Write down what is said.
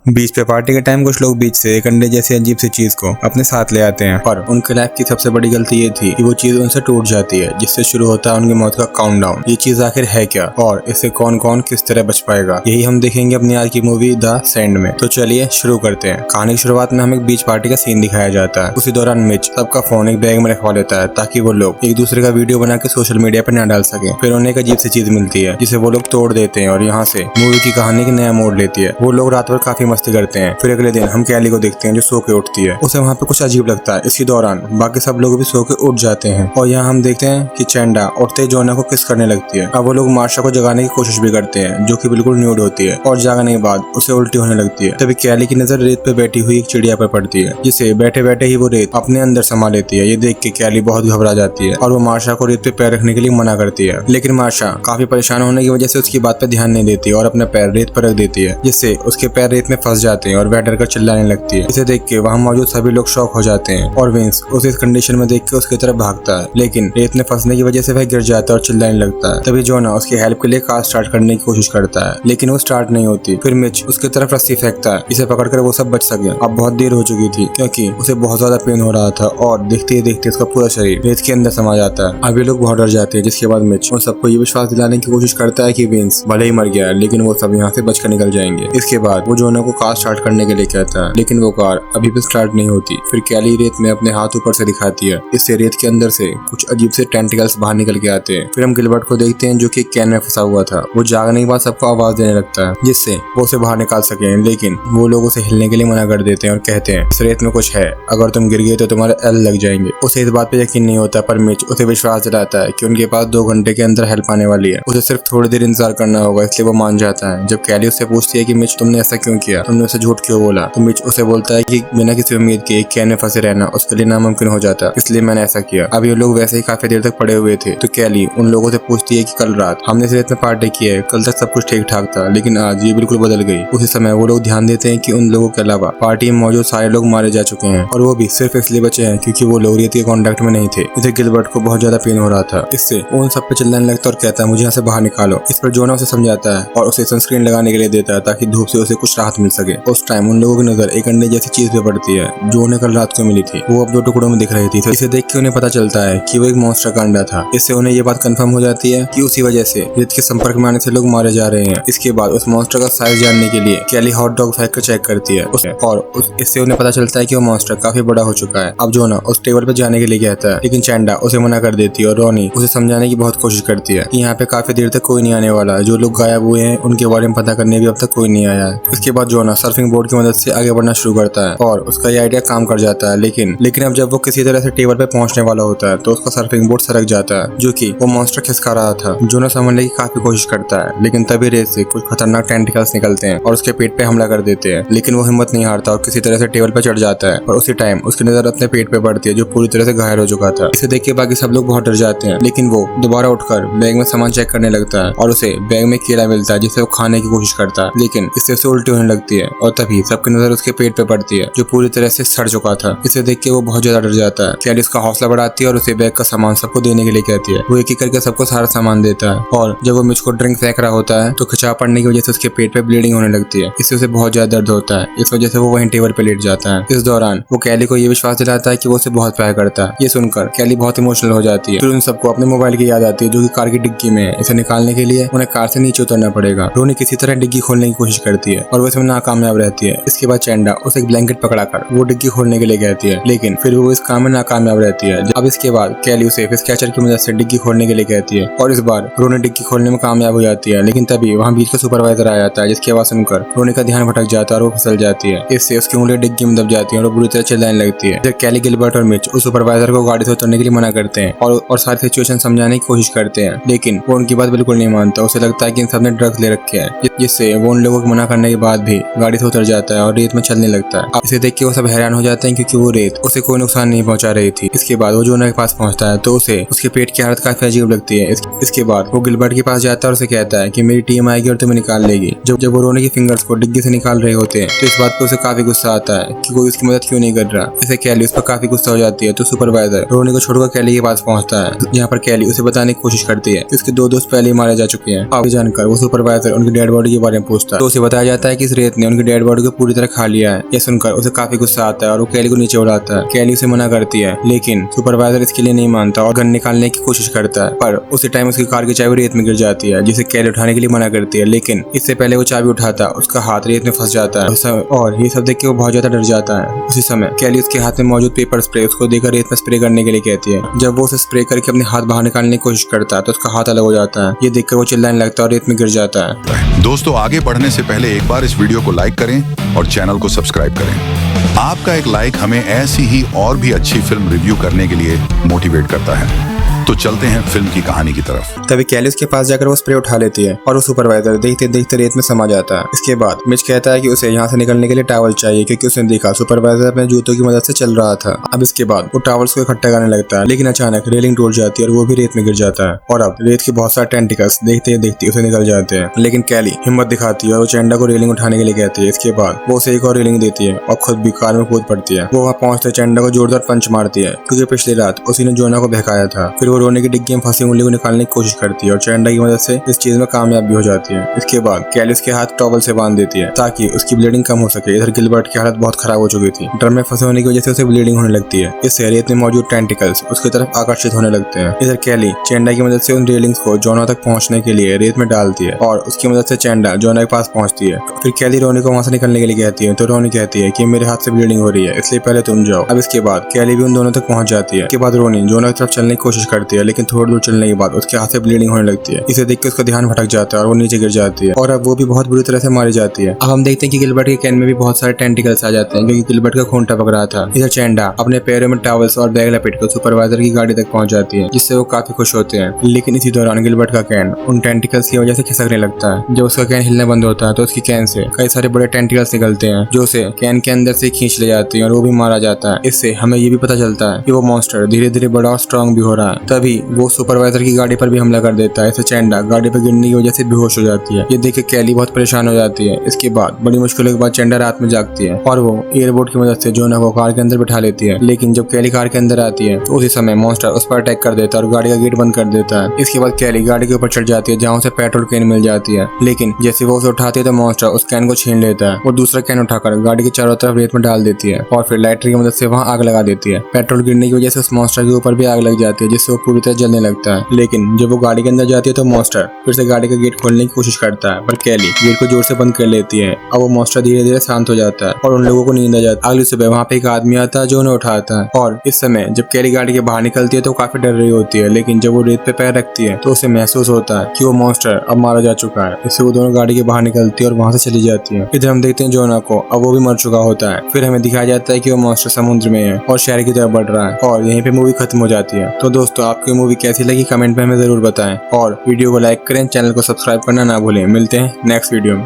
बीच पे पार्टी के टाइम कुछ लोग बीच से एक अंडे जैसी अजीब सी चीज को अपने साथ ले आते हैं और उनके लाइफ की सबसे बड़ी गलती ये थी कि वो चीज उनसे टूट जाती है, जिससे शुरू होता है उनकी मौत का काउंटडाउन। ये चीज आखिर है क्या और इससे कौन कौन किस तरह बच पाएगा, यही हम देखेंगे अपनी आज की मूवी द सेंड में। तो चलिए शुरू करते हैं। कहानी की शुरुआत में हमें एक बीच पार्टी का सीन दिखाया जाता है। उसी दौरान मिच सबका फोन एक बैग में रखवा लेता है ताकि वो लोग एक दूसरे का वीडियो बना के सोशल मीडिया पर न डाल सके। फिर उन्हें एक अजीब सी चीज मिलती है जिसे वो लोग तोड़ देते हैं और यहाँ से मूवी की कहानी की नया मोड़ लेती है। वो लोग रात भर काफी मस्ती करते हैं। फिर अगले दिन हम कैली को देखते हैं जो सो के उठती है। उसे वहाँ पे कुछ अजीब लगता है। इसी दौरान बाकी सब लोग भी सो के उठ जाते हैं और यहाँ हम देखते हैं कि चेंडा उठते जोना को किस करने लगती है। अब वो लोग मार्शा को जगाने की कोशिश भी करते हैं जो कि बिल्कुल न्यूड होती है और जगाने के बाद उसे उल्टी होने लगती है। तभी कैली की नजर रेत पे बैठी हुई एक चिड़िया पर पड़ती है जिसे बैठे बैठे ही वो रेत अपने अंदर समा लेती है। ये देख के कैली बहुत घबरा जाती है और वो मार्शा को रेत पे पैर रखने के लिए मना करती है, लेकिन मार्शा काफी परेशान होने की वजह से उसकी बात पे ध्यान नहीं देती और अपने पैर रेत पर रख देती है, जिससे उसके पैर रेत में फंस जाते हैं और वह डर कर चिल्लाने लगती है। इसे देख के वहाँ मौजूद सभी लोग शॉक हो जाते हैं और विंस उसे इस कंडीशन में देख के उसकी तरफ भागता है, लेकिन रेत में फंसने की वजह से वह गिर जाता है और चिल्लाने लगता है। तभी जोना उसकी हेल्प के लिए कार स्टार्ट करने की कोशिश करता है, लेकिन वो स्टार्ट नहीं होती। फिर मिच उसकी तरफ रस्सी फेंकता है, इसे पकड़कर वो सब बच सके। अब बहुत देर हो चुकी थी क्योंकि उसे बहुत ज्यादा पेन हो रहा था और देखते ही देखते उसका पूरा शरीर रेत के अंदर समा जाता है। अब ये लोग बहुत डर जाते हैं, जिसके बाद मिच उन सबको ये विश्वास दिलाने की कोशिश करता है कि विंस भले ही मर गया है लेकिन वो सब यहाँ से बचकर निकल जाएंगे। इसके बाद वो जोना को कार स्टार्ट करने के लिए कहता है, लेकिन वो कार अभी भी स्टार्ट नहीं होती। फिर कैली रेत में अपने हाथ ऊपर से दिखाती है, इससे रेत के अंदर से कुछ अजीब से टेंटिकल्स बाहर निकल के आते हैं। फिर हम गिलबर्ट को देखते हैं जो कि कैन में फंसा हुआ था। वो जागने के बाद सबको आवाज देने लगता है जिससे वो उसे बाहर निकाल सके, लेकिन वो लोग उसे हिलने के लिए मना कर देते हैं और कहते हैं इस रेत में कुछ है, अगर तुम गिर गए तो तुम्हारे एल लग जाएंगे। उसे इस बात पे यकीन नहीं होता, पर मिच उसे विश्वास दिलाता है कि उनके पास 2 घंटे के अंदर हेल्प आने वाली है। उसे सिर्फ थोड़ी देर इंतजार करना होगा, इसलिए वो मान जाता है। जब कैली उससे पूछती है कि मिच तुमने ऐसा क्यों किया, तुमने उसे झूठ क्यों बोला, तो मिच उसे बोलता है कि बिना किसी उम्मीद के कैन में फंसे रहना उसके लिए नामुमकिन हो जाता, इसलिए मैंने ऐसा किया। अब ये लोग वैसे ही काफी देर तक पड़े हुए थे तो कैली उन लोगों से पूछती है कि कल रात हमने इस रेत में पार्टी की है, कल तक सब कुछ ठीक ठाक था लेकिन आज ये बिल्कुल बदल गई। उसी समय वो लोग ध्यान देते हैं कि उन लोगों के अलावा पार्टी में मौजूद सारे लोग मारे जा चुके हैं और वो भी सिर्फ इसलिए बचे हैं क्योंकि वो लोग रेत के कॉन्टेक्ट में नहीं थे। इसे गिलबर्ट को बहुत ज्यादा पेन हो रहा था, इससे उन सब पे चिल्लाने लगता और कहता है मुझे यहाँ से बाहर निकालो। इस पर जोना उसे समझाता है और उसे सनस्क्रीन लगाने के लिए देता है ताकि धूप से उसे कुछ राहत मिल सके। उस टाइम उन लोगों की नजर एक अंडे जैसी चीज पे पड़ती है जो उन्हें कल रात को मिली थी। वो अब 2 टुकड़ों में दिख रही थी। इसे देख के उन्हें पता चलता है कि वो एक मॉन्स्टर का अंडा था। इससे उन्हें ये बात कंफर्म हो जाती है कि उसी वजह से रेत के संपर्क में आने से लोग मारे जा रहे हैं। इसके बाद उस मॉन्स्टर का साइज जानने के लिए कैली हॉट डॉग फेंक कर चेक करती है और इससे उन्हें पता चलता है कि वो मॉन्स्टर काफी बड़ा हो चुका है। अब जोना उस टेबल पे जाने के लिए कहता है, लेकिन चेंडा उसे मना कर देती है और रोनी उसे समझाने की बहुत कोशिश करती है कि यहाँ पे काफी देर तक कोई नहीं आने वाला, जो लोग गायब हुए हैं उनके बारे में पता करने भी अब तक कोई नहीं आया है। इसके बाद जोना सर्फिंग बोर्ड की मदद से आगे बढ़ना शुरू करता है और उसका ये आइडिया काम कर जाता है, लेकिन अब जब वो किसी तरह से टेबल पे पहुंचने वाला होता है तो उसका सर्फिंग बोर्ड सरक जाता है जो कि वो मॉन्स्टर खिसका रहा था। जोना समझने की काफी कोशिश करता है, लेकिन तभी रेत से कुछ खतरनाक टेंटिकल्स निकलते हैं और उसके पेट पे हमला कर देते हैं, लेकिन वो हिम्मत नहीं हारता और किसी तरह से टेबल पे चढ़ जाता है और उसी टाइम उसकी नजर अपने पेट पे पड़ती है जो पूरी तरह से घायल हो चुका था। इसे देख के बाकी सब लोग बहुत डर जाते हैं, लेकिन वो दोबारा उठकर बैग में सामान चेक करने लगता है और उसे बैग में केला मिलता है जिसे वो खाने की कोशिश करता है, लेकिन इससे उसे उल्टी होने लगती है और तभी सबकी नजर उसके पेट पे पड़ती है जो पूरी तरह से सड़ चुका था। इसे देख के वो बहुत ज्यादा डर जाता है। कैली उसका हौसला बढ़ाती है और उसे बैग का सामान सबको देने के लिए कहती है। वो एक एक करके सबको सारा सामान देता है और जब वो मिच को ड्रिंक फेंक रहा होता है तो खिंचाव पड़ने की वजह से उसके पेट पे ब्लीडिंग होने लगती है। इससे उसे बहुत ज्यादा दर्द होता है, इस वजह से वो वहीं टेबल पे लेट जाता है। इस दौरान वो कैली को ये विश्वास दिलाता है कि वो उसे बहुत प्यार करता है। ये सुनकर कैली बहुत इमोशनल हो जाती है। फिर उन सबको अपने मोबाइल की याद आती है जो कि कार की डिग्गी में है। इसे निकालने के लिए उन्हें कार से नीचे उतरना पड़ेगा। रोनी किसी तरह डिग्गी खोलने की कोशिश करती है और वो इसमें नाकामयाब रहती है। इसके बाद चेंडा उसे एक ब्लैंकेट पकड़ाकर वो डिग्गी खोलने के लिए कहती है, लेकिन फिर वो इस काम में नाकामयाब रहती है। अब इसके बाद कैली उसे फिश कैचर की मदद से डिग्गी खोलने के लिए कहती है और इस बार रोनी डिग्गी खोलने में कामयाब हो जाती है, लेकिन तभी वहाँ बीच का सुपरवाइजर आ जाता है जिसकी आवाज सुनकर रोनी का ध्यान भटक जाता है और वो फिसल जाती है। इससे उसकी उंगली डिग्गी में दब जाती है और वो बुरी तरह चिल्लाने लगती है। जब कैली, गिलबर्ट और मिच उस सुपरवाइजर को गाड़ी से उतरने के लिए मना करते हैं और सारी सिचुएशन समझाने की कोशिश करते हैं, लेकिन वो उनकी बात बिल्कुल नहीं मानता। उसे लगता है कि इन सब ने ड्रग्स ले रखे हैं, जिससे वो उन लोगों को मना करने के बाद भी गाड़ी से उतर जाता है और रेत में चलने लगता है। अब इसे देख के वो सब हैरान हो जाते हैं क्योंकि वो रेत उसे कोई नुकसान नहीं पहुंचा रही थी। इसके बाद वो जोना के पास पहुंचता है तो उसे उसके पेट की हालत काफी अजीब लगती है। इसके बाद वो गिलबर्ट के पास जाता है और उसे कहता है कि मेरी टीम आएगी और तुम्हें निकाल लेगी। जब वो रोनी की फिंगर्स को डिग्गी से निकाल रहे होते हैं तो इस बात पे उसे काफी गुस्सा आता है कि कोई उसकी मदद क्यों नहीं कर रहा। इसे कैली उस पर काफी गुस्सा हो जाती है तो सुपरवाइजर रोनी को छोड़कर कैली के पास पहुंचता है, जहाँ पर कैली उसे बताने की कोशिश करती है उसके 2 दोस्त पहले ही मारे जा चुके हैं। अब जानकर वो सुपरवाइजर उनकी डेड बॉडी के बारे में पूछता है तो उसे बताया जाता है कि इस रेत रेत ने उनकी डेड बॉडी को पूरी तरह खा लिया है। यह सुनकर उसे काफी गुस्सा आता है और वो कैली को नीचे उड़ाता है। कैली उसे मना करती है, लेकिन सुपरवाइजर इसके लिए नहीं मानता और गन निकालने की कोशिश करता है, पर उसी टाइम उसकी कार की चाबी रेत में गिर जाती है, जिसे कैली उठाने के लिए मना करती है। लेकिन इससे पहले वो चाबी उठाता है, उसका हाथ रेत में फंस जाता है और ये सब देख के वो बहुत ज्यादा डर जाता है। उसी समय कैली उसके हाथ में मौजूद पेपर स्प्रे उसको देकर रेत में स्प्रे करने के लिए कहती है। जब वो उसे स्प्रे करके अपने हाथ बाहर निकालने की कोशिश करता है तो उसका हाथ अलग हो जाता है। ये देखकर वो चिल्लाने लगता है और रेत में गिर जाता है। दोस्तों, आगे बढ़ने से पहले एक बार इस वीडियो को लाइक करें और चैनल को सब्सक्राइब करें। आपका एक लाइक हमें ऐसी ही और भी अच्छी फिल्म रिव्यू करने के लिए मोटिवेट करता है। तो चलते हैं फिल्म की कहानी की तरफ। तभी कैली उसके पास जाकर वो स्प्रे उठा लेती है और वो सुपरवाइजर देखते देखते रेत में समा जाता है। इसके बाद मिच कहता है कि उसे यहाँ से निकलने के लिए टॉवल चाहिए, क्योंकि उसने देखा सुपरवाइजर अपने जूतों की मदद से चल रहा था। अब इसके बाद वो टॉवल्स को इकट्ठा करने लगता है, लेकिन अचानक रेलिंग टूट जाती है और वो भी रेत में गिर जाता है। और अब रेत के बहुत सारे टेंटिकल्स देखते देखते उसे निकल जाते हैं, लेकिन कैली हिम्मत दिखाती है और वो चेंडा को रेलिंग उठाने के लिए कहती है। इसके बाद वो उसे एक और रेलिंग देती है और खुद भी कार में कूद पड़ती है। वो वहाँ पहुंचते चेंडा को जोरदार पंच मारती है, क्योंकि पिछली रात उसी ने जोना को बहकाया था। फिर वो रोने की डिग्गी में फंसी उंगली को निकालने की कोशिश करती है और चेंडा की मदद से इस चीज में कामयाब भी हो जाती है। इसके बाद कैली उसके हाथ टॉवल से बांध देती है ताकि उसकी ब्लीडिंग कम हो सके। इधर गिलबर्ट की हालत बहुत खराब हो चुकी थी। ड्रम में फंसे होने की वजह से उसे ब्लीडिंग होने लगती है। इससे रेत में मौजूद टेंटिकल्स उसकी तरफ आकर्षित होने लगते हैं। इधर कैली चेंडा की मदद से उन रेलिंग्स को जोना तक पहुंचने के लिए रेत में डालती है और उसकी मदद से चेंडा जोना के पास पहुंचती है। फिर कैली रोनी को वहां से निकलने के लिए कहती है, तो रोनी कहती है कि मेरे हाथ से ब्लीडिंग हो रही है, इसलिए पहले तुम जाओ। अब इसके बाद कैली भी उन दोनों तक पहुंच जाती है। इसके बाद रोनी जोना की तरफ चलने की कोशिश करती है, लेकिन थोड़ी दूर चलने के बाद उसके हाथ से ब्लीडिंग होने लगती है। इसे देख के उसका ध्यान भटक जाता है और वो नीचे गिर जाती है और अब वो भी बहुत बुरी तरह से मारी जाती है। अब हम देखते हैं कि गिलबर्ट के कैन में भी बहुत सारे टेंटिकल्स आ जाते हैं, क्योंकि गिलबर्ट का खून टपक रहा था। इधर चेंडा अपने पैरों में टॉवल्स और बैग लपेटकर सुपरवाइजर की गाड़ी तक पहुंच जाती है, जिससे वो काफी खुश होते हैं। लेकिन इसी दौरान गिलबर्ट का कैन उन टेंटिकल्स की वजह से खिसकने लगता है। जब उसका कैन हिलना बंद होता है तो उसकी कैन से कई सारे बड़े टेंटिकल्स निकलते हैं, जो उसे कैन के अंदर से खींच ले जाते हैं और वो भी मारा जाता है। इससे हमें ये भी पता चलता है कि वो मॉन्स्टर धीरे धीरे बड़ा और स्ट्रॉन्ग भी हो रहा है। तभी वो सुपरवाइजर की गाड़ी पर भी हमला कर देता है। इससे चेंडा गाड़ी पर गिरने की वजह से बेहोश हो जाती है। ये देख के कैली बहुत परेशान हो जाती है। इसके बाद बड़ी मुश्किलों के बाद चेंडा रात में जागती है और वो एयरबोर्ड की मदद से जोना को कार के अंदर बिठा लेती है। लेकिन जब कैली कार के अंदर आती है तो उसी समय मॉन्स्टर उस पर अटैक कर देता है और गाड़ी का गेट बंद कर देता है। इसके बाद कैली गाड़ी के ऊपर चढ़ जाती है, जहाँ उसे पेट्रोल कैन मिल जाती है। लेकिन जैसे वो उसे उठाती है तो मॉन्स्टर उस कैन को छीन लेता है और दूसरा कैन उठाकर गाड़ी के चारों तरफ रेत में डाल देती है और फिर लाइटर की मदद से वहाँ आग लगा देती है। पेट्रोल गिरने की वजह से उस मॉन्स्टर के ऊपर भी आग लग जाती है, जिससे वो पूरी तरह जलने लगता है। लेकिन जब वो गाड़ी के अंदर जाती है तो मॉन्स्टर फिर से गाड़ी का गेट खोलने की कोशिश करता है, पर कैली गेट को जोर से बंद कर लेती है। अब वो मॉन्स्टर धीरे धीरे शांत हो जाता है और उन लोगों को नींद आ जाती है। अगली सुबह वहाँ पे एक आदमी आता है जो उन्हें उठाता है और इस समय जब कैली गाड़ी के बाहर निकलती है तो काफी डर रही होती है। लेकिन जब वो रेत पे पैर रखती है तो उसे महसूस होता है कि वो मॉन्स्टर अब मारा जा चुका है। इससे वो दोनों गाड़ी के बाहर निकलती है और वहाँ से चली जाती है। इधर हम देखते हैं जोना को, अब वो भी मर चुका होता है। फिर हमें दिखाया जाता है कि वो मॉन्स्टर समुद्र में है और शहर की तरफ बढ़ रहा है और यहीं पे मूवी खत्म हो जाती है। तो दोस्तों, आपको मूवी कैसी लगी कमेंट में हमें जरूर बताएं और वीडियो को लाइक करें, चैनल को सब्सक्राइब करना ना भूलें। मिलते हैं नेक्स्ट वीडियो में।